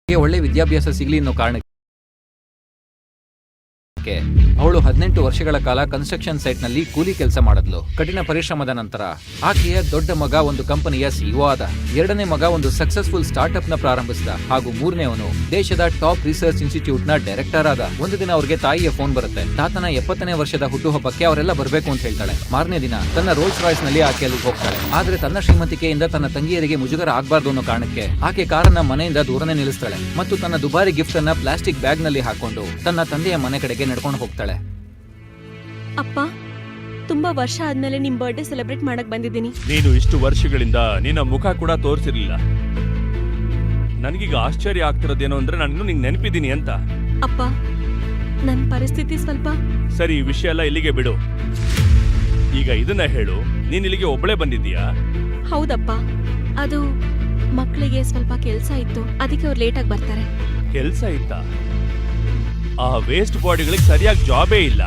ಒಳ್ಳೆ ವಿದ್ಯಾಭ್ಯಾಸ ಸಿಗಲಿ ಅನ್ನೋ ಕಾರಣಕ್ಕೆ ಅವಳು 18 ವರ್ಷಗಳ ಕಾಲ ಕನ್ಸ್ಟ್ರಕ್ಷನ್ ಸೈಟ್ ನಲ್ಲಿ ಕೂಲಿ ಕೆಲಸ ಮಾಡಿದ್ಲು. ಕಠಿಣ ಪರಿಶ್ರಮದ ನಂತರ ಆಕೆಯ ದೊಡ್ಡ ಮಗ ಒಂದು ಕಂಪನಿಯ ಸಿಇಒ ಆದ. ಎರಡನೇ ಮಗ ಒಂದು ಸಕ್ಸಸ್ಫುಲ್ ಸ್ಟಾರ್ಟ್ಅಪ್ ನ ಪ್ರಾರಂಭಿಸಿದ ಹಾಗೂ ಮೂರನೇವನು ದೇಶದ ಟಾಪ್ ರಿಸರ್ಚ್ ಇನ್ಸ್ಟಿಟ್ಯೂಟ್ ನ ಡೈರೆಕ್ಟರ್ ಆದ. ಒಂದು ದಿನ ಅವ್ರಿಗೆ ತಾಯಿಯ ಫೋನ್ ಬರುತ್ತೆ. ತಾತನ 70ನೇ ವರ್ಷದ ಹುಟ್ಟುಹಬ್ಬಕ್ಕೆ ಅವರೆಲ್ಲ ಬರಬೇಕು ಅಂತ ಹೇಳ್ತಾಳೆ. ಮಾರನೇ ದಿನ ತನ್ನ ರೋಲ್ಸ್ ರಾಯ್ಸ್ ನಲ್ಲಿ ಆಕೆ ಅಲ್ಲಿ ಹೋಗ್ತಾಳೆ. ಆದ್ರೆ ತನ್ನ ಶ್ರೀಮಂತಿಕೆಯಿಂದ ತನ್ನ ತಂಗಿಯರಿಗೆ ಮುಜುಗರ ಆಗ್ಬಾರ್ದು ಅನ್ನೋ ಕಾರಣಕ್ಕೆ ಆಕೆ ಕಾರನ್ನ ಮನೆಯಿಂದ ದೂರನೇ ನಿಲ್ಲಿಸ್ತಾಳೆ ಮತ್ತು ತನ್ನ ದುಬಾರಿ ಗಿಫ್ಟ್ ಅನ್ನ ಪ್ಲಾಸ್ಟಿಕ್ ಬ್ಯಾಗ್ ನಲ್ಲಿ ಹಾಕೊಂಡು ತನ್ನ ತಂದೆಯ ಮನೆ ಕಡೆಗೆ ನಡ್ಕೊಂಡು ಹೋಗ್ತಾಳೆ. ಅಪ್ಪ, ತುಂಬಾ ವರ್ಷ ಆದ್ಮೇಲೆ ನಿಮ್ ಬರ್ಡೇ ಸೆಲೆಬ್ರೇಟ್ ಮಾಡಕ್ ಬಂದಿದ್ದೀನಿ. ನೀನು ಇಷ್ಟು ವರ್ಷಗಳಿಂದ ನಿನ್ನ ಮುಖ ಕೂಡ ತೋರಿಸಿರ್ಲಿಲ್ಲ. ನನಗೀಗ ಆಶ್ಚರ್ಯ ಆಗ್ತಿರೋದೇನೋ ಅಂದ್ರೆ ನಾನು ನಿಂಗೆ ನೆನಪಿದ್ದೀನಿ ಅಂತ. ಅಪ್ಪ, ನನ್ ಪರಿಸ್ಥಿತಿ ಸ್ವಲ್ಪ ಸರಿ, ಈ ವಿಷಯ ಎಲ್ಲ ಇಲ್ಲಿಗೆ ಬಿಡು. ಈಗ ಇದನ್ನ ಹೇಳು, ನೀನ್ ಇಲ್ಲಿಗೆ ಒಬ್ಬಳೇ ಬಂದಿದ್ದೀಯಾ? ಹೌದಪ್ಪ, ಅದು ಮಕ್ಕಳಿಗೆ ಸ್ವಲ್ಪ ಕೆಲ್ಸ ಇತ್ತು, ಅದಕ್ಕೆ ಅವ್ರು ಲೇಟಾಗಿ ಬರ್ತಾರೆ. ಕೆಲ್ಸ ಇತ್ತಾ? ಆ ವೇಸ್ಟ್ ಬಾಡಿಗಳಿಗೆ ಸರಿಯಾಗಿ ಜಾಬೇ ಇಲ್ಲ.